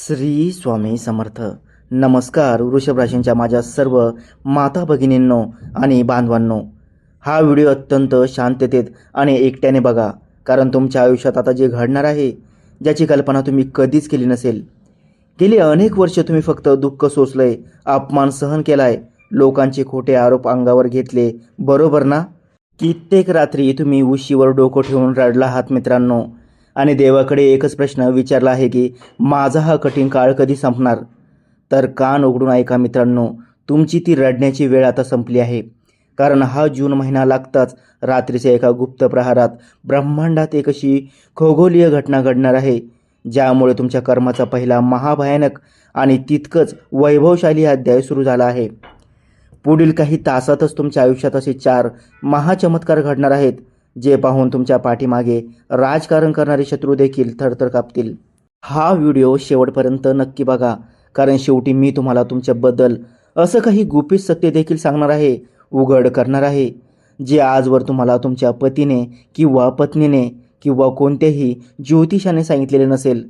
श्री स्वामी समर्थ. नमस्कार वृषभ राशींच्या माझ्या सर्व माता भगिनींनो आणि बांधवांनो. हा व्हिडिओ अत्यंत शांततेत आणि एकट्याने बघा, कारण तुमच्या आयुष्यात आता जे घडणार आहे ज्याची कल्पना तुम्ही कधीच केली नसेल. गेली अनेक वर्ष तुम्ही फक्त दुःख सोसलंय, अपमान सहन केलाय, लोकांचे खोटे आरोप अंगावर घेतले, बरोबर ना? कित्येक रात्री तुम्ही उशीवर डोकं ठेवून रडला आहात मित्रांनो, आणि देवाकडे एकच प्रश्न विचारला आहे की माझा हा कठीण काळ कधी संपणार. तर कान उघडून ऐका मित्रांनो, तुमची ती रडण्याची वेळ आता संपली आहे. कारण हा जून महिना लागताच रात्रीच्या एका गुप्त प्रहारात ब्रह्मांडात एक अशी खगोलीय घटना घडणार आहे, ज्यामुळे तुमच्या कर्माचा पहिला महाभयानक आणि तितकंच वैभवशाली अध्याय सुरू झाला आहे. पुढील काही तासातच तुमच्या आयुष्यात असे 4 महाचमत्कार घडणार आहेत, जे पाहून तुमच्या पाठीमागे राजकारण करणारे शत्रू देखील थरथर कापतील. हा व्हिडिओ शेवटपर्यंत नक्की बघा, कारण शेवटी मी तुम्हाला तुमच्याबद्दल असं काही गुपित सत्य देखील सांगणार आहे, उघड करणार आहे, जे आजवर तुम्हाला तुमच्या पतीने किंवा पत्नीने किंवा कोणत्याही ज्योतिषाने सांगितलेले नसेल.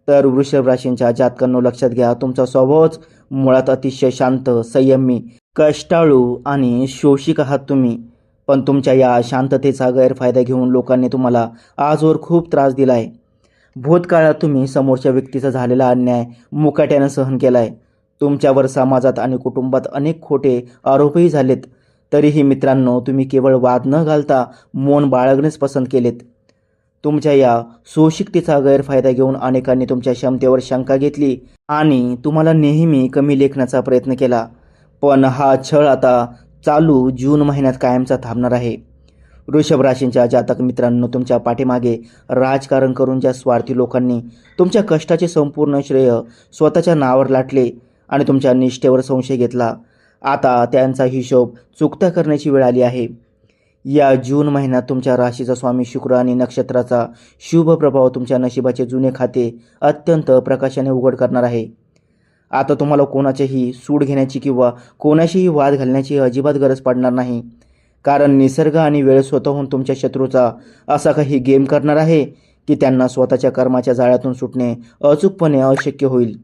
तर वृषभ राशींच्या जातकांनो लक्षात घ्या, तुमचा स्वभावच मुळात अतिशय शांत, संयमी, कष्टाळू आणि शोषिक आहात तुम्ही. पण तुमच्या या शांततेचा गैरफायदा घेऊन लोकांनी तुम्हाला आजवर खूप त्रास दिलाय. भूतकाळात तुम्ही समोरच्या व्यक्तीचा झालेला अन्याय मुकाट्यानं सहन केलाय. तुमच्यावर समाजात आणि कुटुंबात अनेक खोटे आरोपही झालेत. तरीही मित्रांनो, तुम्ही केवळ वाद न घालता मौन बाळगणेच पसंत केलेत. तुमच्या या सोशिकतेचा गैरफायदा घेऊन अनेकांनी तुमच्या क्षमतेवर शंका घेतली आणि तुम्हाला नेहमी कमी लेखण्याचा प्रयत्न केला. पण हा छळ आता चालू जून महिन्यात कायमचा थांबणार आहे. वृषभ राशींच्या जातक मित्रांनो, तुमच्या पाठीमागे राजकारण करून ज्या स्वार्थी लोकांनी तुमच्या कष्टाचे संपूर्ण श्रेय स्वतःच्या नावावर लाटले आणि तुमच्या निष्ठेवर संशय घेतला, आता त्यांचा हिशोब चुकता करण्याची वेळ आली आहे. या जून महिन्यात तुमच्या राशीचा स्वामी शुक्र आणि नक्षत्राचा शुभ प्रभाव तुमच्या नशिबाचे जुने खाते अत्यंत प्रकाशाने उघड करणार आहे. आता तुम्हाला कोणाचीही सूड घेण्याची किंवा कोणाशीही वाद घालण्याची अजिबात गरज पडणार नाही, कारण निसर्ग आणि वेळ स्वतःहून तुमच्या शत्रूचा असा काही गेम करणार आहे की त्यांना स्वतःच्या कर्माच्या जाळ्यातून सुटणे अचूकपणे अशक्य होईल.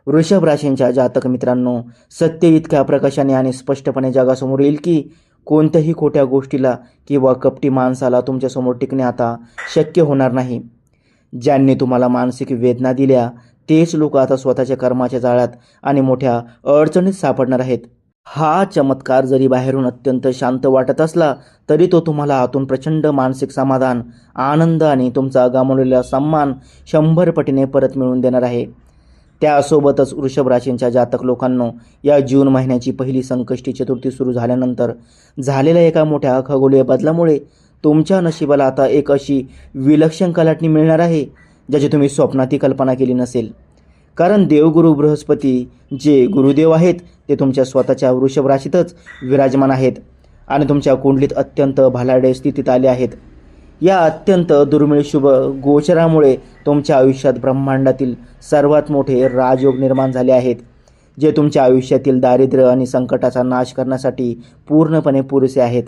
वृषभ राशींच्या जातक मित्रांनो, सत्य इतक्या प्रकाशाने आणि स्पष्टपणे जगासमोर येईल की कोणत्याही खोट्या गोष्टीला किंवा कपटी माणसाला तुमच्यासमोर टिकणे आता शक्य होणार नाही. ज्यांनी तुम्हाला मानसिक वेदना दिल्या तेच लोक आता स्वतःच्या कर्माच्या जाळ्यात आणि मोठ्या अडचणीत सापडणार आहेत. हा चमत्कार जरी बाहेरून अत्यंत शांत वाटत असला तरी तो तुम्हाला आतून प्रचंड मानसिक समाधान, आनंद आणि तुमचा गमावलेला सन्मान 100 पटीने परत मिळवून देणार आहे. त्यासोबतच वृषभ राशींच्या जातक लोकांनो, या जून महिन्याची पहिली संकष्टी चतुर्थी सुरू झाल्यानंतर झालेल्या एका मोठ्या खगोलीय बदलामुळे तुमच्या नशिबाला आता एक अशी विलक्षण कलाटणी मिळणार आहे, ज्याची तुम्ही स्वप्नातही कल्पना केली नसेल. कारण देवगुरु बृहस्पती, जे गुरुदेव आहेत, ते तुमच्या स्वतःच्या वृषभ राशीतच विराजमान आहेत आणि तुमच्या कुंडलीत अत्यंत भलाढ्य स्थितीत आले आहेत. या अत्यंत दुर्मिळ शुभ गोचरामुळे तुमच्या आयुष्यात ब्रह्मांडातील सर्वात मोठे राजयोग निर्माण झाले आहेत, जे तुमच्या आयुष्यातील दारिद्र्य आणि संकटाचा नाश करण्यासाठी पूर्णपणे पुरेसे आहेत.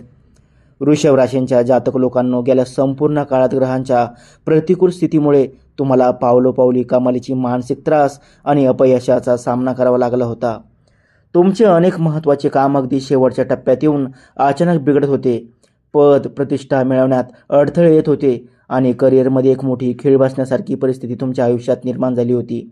वृषभ राशींच्या जातक लोकांनो, गेल्या संपूर्ण काळात ग्रहांच्या प्रतिकूल स्थितीमुळे तुम्हाला पावलोपावली कमालीची मानसिक त्रास आणि अपयशाचा सामना करावा लागला होता. तुमचे अनेक महत्त्वाचे काम अगदी शेवटच्या टप्प्यात येऊन अचानक बिघडत होते. पद प्रतिष्ठा मिळवण्यात अडथळे येत होते आणि करिअरमध्ये एक मोठी खीळ बसण्यासारखी परिस्थिती तुमच्या आयुष्यात निर्माण झाली होती.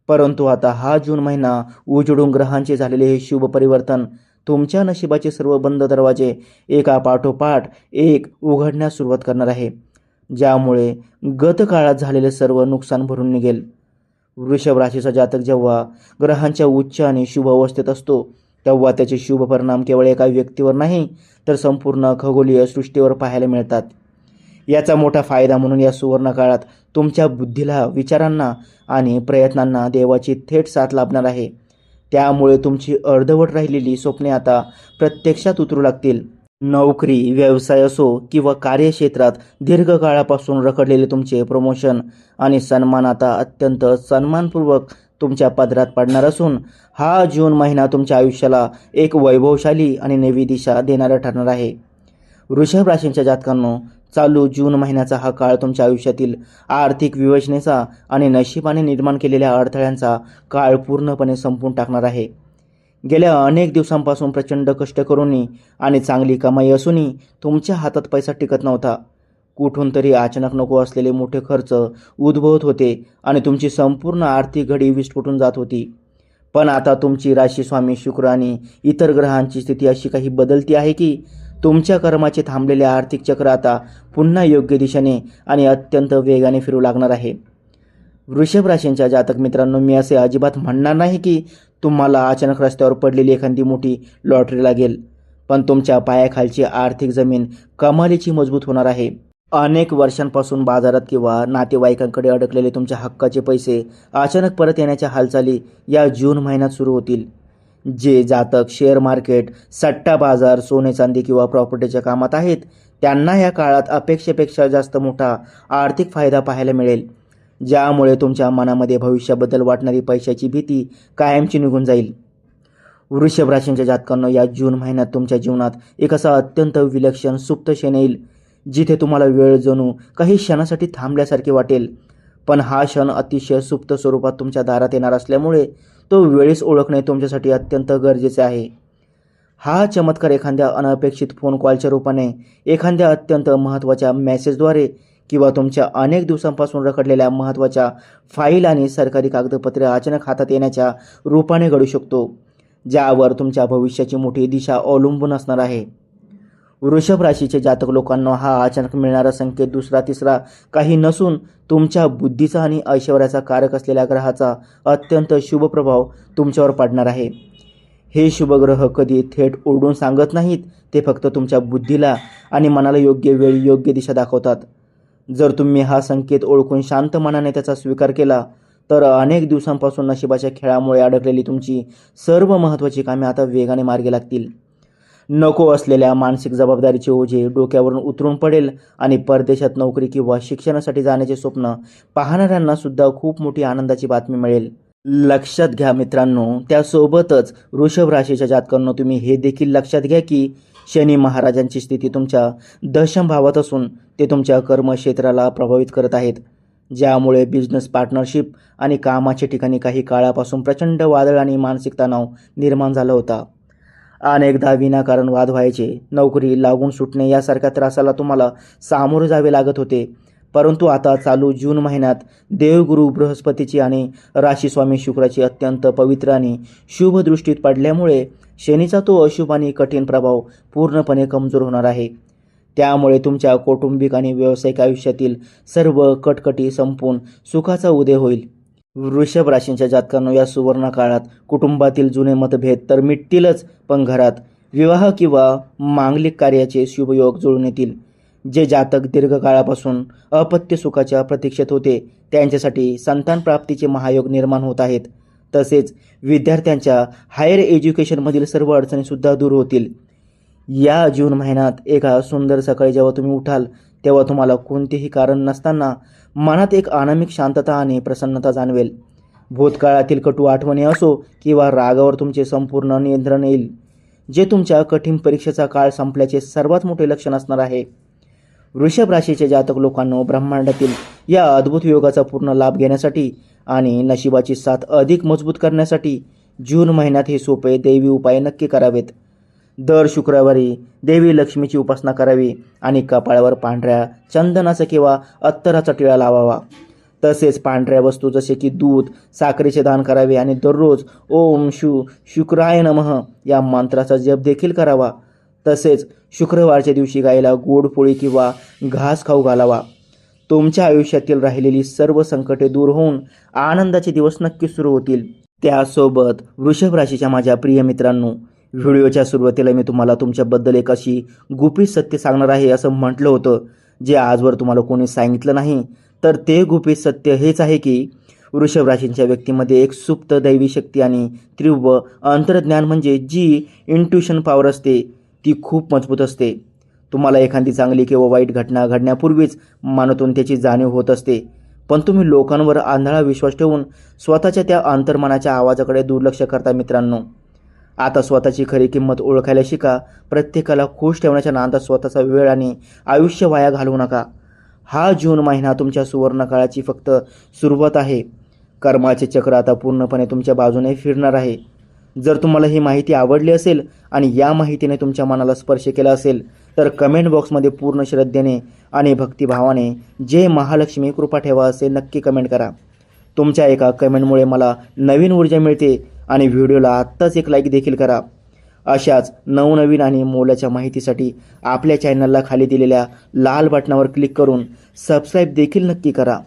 परंतु आता हा जून महिना उजळून ग्रहांचे झालेले हे शुभ परिवर्तन तुमच्या नशिबाचे सर्व बंद दरवाजे एका पाठोपाठ एक उघडण्यास सुरुवात करणार आहे, ज्यामुळे गतकाळात झालेले सर्व नुकसान भरून निघेल. वृषभ राशीचा जातक जेव्हा ग्रहांच्या उच्च आणि शुभ अवस्थेत असतो, तेव्हा त्याचे शुभ परिणाम केवळ एका व्यक्तीवर नाही तर संपूर्ण खगोलीय सृष्टीवर पाहायला मिळतात. याचा मोठा फायदा म्हणून या सुवर्ण काळात तुमच्या बुद्धीला, विचारांना आणि प्रयत्नांना देवाची थेट साथ लाभणार आहे. त्यामुळे तुमची अर्धवट राहिलेली स्वप्ने आता प्रत्यक्षात उतरू लागतील. नोकरी, व्यवसाय असो किंवा कार्यक्षेत्रात दीर्घकाळापासून रखडलेले तुमचे प्रमोशन आणि सन्मान आता अत्यंत सन्मानपूर्वक तुमच्या पदरात पडणार असून हा जून महिना तुमच्या आयुष्याला एक वैभवशाली आणि नवी दिशा देणारा ठरणार आहे. वृषभ राशींच्या जातकांनो, चालू जून महिन्याचा हा काळ तुमच्या आयुष्यातील आर्थिक विवशतेचा आणि नशिबाने निर्माण केलेल्या अडथळ्यांचा काळ पूर्णपणे संपवून टाकणार आहे. गेल्या अनेक दिवसांपासून प्रचंड कष्ट करूनही आणि चांगली कमाई असूनही तुमच्या हातात पैसा टिकत नव्हता. कुठून तरी अचानक नको असलेले मोठे खर्च उद्भवत होते आणि तुमची संपूर्ण आर्थिक घडी विस्फोटून जात होती. पण आता तुमची राशी स्वामी शुक्र आणि इतर ग्रहांची स्थिती अशी काही बदलती आहे की तुमच्या कर्माचे थांबलेले आर्थिक चक्र आता पुन्हा योग्य दिशेने आणि अत्यंत वेगाने फिरू लागणार आहे. वृषभ राशींच्या जातक मित्रांनो, मी असे अजिबात म्हणणार नाही की तुम्हाला अचानक रस्त्यावर पडलेली एखादी मोठी लॉटरी लागेल, पण तुमच्या पायाखालची आर्थिक जमीन कमालीची मजबूत होणार आहे. अनेक वर्षांपासून बाजारात किंवा नातेवाईकांकडे अडकलेले तुमच्या हक्काचे पैसे अचानक परत येण्याच्या हालचाली या जून महिन्यात सुरू होतील. जे जातक शेअर मार्केट, सट्टा बाजार, सोने चांदी किंवा प्रॉपर्टीच्या कामात आहेत त्यांना या काळात अपेक्षेपेक्षा जास्त मोठा आर्थिक फायदा पाहायला मिळेल, ज्यामुळे तुमच्या मनामध्ये भविष्याबद्दल वाटणारी पैशाची भीती कायमची निघून जाईल. वृषभ राशींच्या जातकांना या जून महिन्यात तुमच्या जीवनात एक असा अत्यंत विलक्षण सुप्त क्षण येईल जिथे तुम्हाला वेळ जणू काही क्षणासाठी थांबल्यासारखे वाटेल. पण हा क्षण अतिशय सुप्त स्वरूपात तुमच्या दारात येणार असल्यामुळे तो वेळेस ओळखणे तुमच्यासाठी अत्यंत गरजेचे आहे. हा चमत्कार एखाद्या अनपेक्षित फोन कॉलच्या रूपाने, एखाद्या अत्यंत महत्त्वाच्या मेसेजद्वारे किंवा तुमच्या अनेक दिवसांपासून रखडलेल्या महत्त्वाच्या फाईल आणि सरकारी कागदपत्रे अचानक हातात येण्याच्या रूपाने घडू शकतो, ज्यावर तुमच्या भविष्याची मोठी दिशा अवलंबून असणार आहे. वृषभ राशीचे जातक लोकांना हा अचानक मिळणारा संकेत दुसरा तिसरा काही नसून तुमच्या बुद्धीचा आणि ऐश्वर्याचा कारक असलेल्या ग्रहाचा अत्यंत शुभ प्रभाव तुमच्यावर पडणार आहे. हे शुभ ग्रह कधी थेट ओरडून सांगत नाहीत, ते फक्त तुमच्या बुद्धीला आणि मनाला योग्य वेळी योग्य दिशा दाखवतात. जर तुम्ही हा संकेत ओळखून शांत मनाने त्याचा स्वीकार केला तर अनेक दिवसांपासून नशिबाच्या खेळामुळे अडकलेली तुमची सर्व महत्त्वाची कामे आता वेगाने मार्गी लागतील. नको असलेल्या मानसिक जबाबदारीचे ओझे डोक्यावरून उतरून पडेल आणि परदेशात नोकरी किंवा शिक्षणासाठी जाण्याचे स्वप्न पाहणाऱ्यांना सुद्धा खूप मोठी आनंदाची बातमी मिळेल. लक्षात घ्या मित्रांनो, त्यासोबतच वृषभ राशीच्या जातकांना तुम्ही हे देखील लक्षात घ्या की शनी महाराजांची स्थिती तुमच्या दशम भावात असून ते तुमच्या कर्मक्षेत्राला प्रभावित करत आहेत, ज्यामुळे बिझनेस पार्टनरशिप आणि कामाच्या ठिकाणी काही काळापासून प्रचंड वादळ आणि मानसिक तणाव निर्माण झाला होता. अनेकदा विनाकारण वाद व्हायचे, नोकरी लागून सुटणे यासारख्या त्रासाला तुम्हाला सामोरे जावे लागत होते. परंतु आता चालू जून महिन्यात देवगुरु बृहस्पतीची आणि राशीस्वामी शुक्राची अत्यंत पवित्र आणि शुभ दृष्टीत पडल्यामुळे शनीचा तो अशुभ आणि कठीण प्रभाव पूर्णपणे कमजोर होणार आहे. त्यामुळे तुमच्या कौटुंबिक आणि व्यावसायिक आयुष्यातील सर्व कटकटी संपून सुखाचा उदय होईल. वृषभ राशींच्या जातकांनो, या सुवर्ण काळात कुटुंबातील जुने मतभेद तर मिटतीलच, पण घरात विवाह किंवा मांगलिक कार्याचे शुभयोग जुळून येतील. जे जातक दीर्घकाळापासून अपत्य सुखाच्या प्रतीक्षेत होते त्यांच्यासाठी संतान प्राप्तीचे महायोग निर्माण होत आहेत. तसेच विद्यार्थ्यांच्या हायर एज्युकेशनमधील सर्व अडचणीसुद्धा दूर होतील. या जून महिन्यात एका सुंदर सकाळी जेव्हा तुम्ही उठाल तेव्हा तुम्हाला कोणतेही कारण नसताना मनात एक अनामिक शांतता आणि प्रसन्नता जाणवेल. भूतकाळातील कटू आठवणी असो किंवा रागावर तुमचे संपूर्ण नियंत्रण येईल, जे तुमच्या कठीण परीक्षेचा काळ संपल्याचे सर्वात मोठे लक्षण असणार आहे. वृषभ राशीचे जातक लोकांनो, ब्रह्मांडातील या अद्भुत योगाचा पूर्ण लाभ घेण्यासाठी आणि नशिबाची साथ अधिक मजबूत करण्यासाठी जून महिन्यात हे सोपे दैवी उपाय नक्की करावेत. दर शुक्रवारी देवी लक्ष्मीची उपासना करावी आणि कपाळावर पांढऱ्या चंदनाचा किंवा अत्तराचा टिळा लावावा. तसेच पांढऱ्या वस्तू जसे की दूध, साखरेचे दान करावे आणि दररोज ओम शुक्राय नमः या मंत्राचा जप देखील करावा. तसेच शुक्रवारच्या दिवशी गायीला गोड पोळी किंवा घास खाऊ घालावा. तुमच्या आयुष्यातील राहिलेली सर्व संकटे दूर होऊन आनंदाचे दिवस नक्की सुरू होतील. त्यासोबत वृषभ राशीच्या माझ्या प्रिय मित्रांनो, व्हिडिओच्या सुरुवातीला मी तुम्हाला तुमच्याबद्दल एक अशी गुपित सत्य सांगणार आहे असं म्हटलं होतं, जे आजवर तुम्हाला कोणी सांगितलं नाही. तर ते गुपित सत्य हेच आहे की वृषभ राशींच्या व्यक्तीमध्ये एक सुप्त दैवी शक्ती आणि तीव्र अंतर्ज्ञान म्हणजे जी इंट्युशन पॉवर असते ती खूप मजबूत असते. तुम्हाला एखादी चांगली किंवा वाईट घटना घडण्यापूर्वीच मनातून त्याची जाणीव होत असते, पण तुम्ही लोकांवर आंधळा विश्वास ठेवून स्वतःच्या त्या अंतर्मनाच्या आवाजाकडे दुर्लक्ष करता. मित्रांनो, आता स्वतःची खरी किंमत ओळखायला शिका. प्रत्येकाला खुश ठेवण्याच्या नादात स्वतःचा वेळ आणि आयुष्य वाया घालवू नका. हा जून महिना तुमच्या सुवर्ण काळाची फक्त सुरुवात आहे. कर्माचे चक्र आता पूर्णपणे तुमच्या बाजूने फिरणार आहे. जर तुम्हाला ही माहिती आवडली असेल आणि या माहितीने तुमच्या मनाला स्पर्श केला असेल तर कमेंट बॉक्समध्ये पूर्ण श्रद्धेने आणि भक्तिभावाने जय महालक्ष्मी कृपा ठेवा असे नक्की कमेंट करा. तुमच्या एका कमेंटमुळे मला नवीन ऊर्जा मिळते आणि व्हिडिओला आत्ताच एक लाईक देखील करा. अशाच नवनवीन आणि मोलाच्या माहितीसाठी आपल्या चॅनलला खाली दिलेल्या लाल बटनावर क्लिक करून सबस्क्राईब देखील नक्की करा.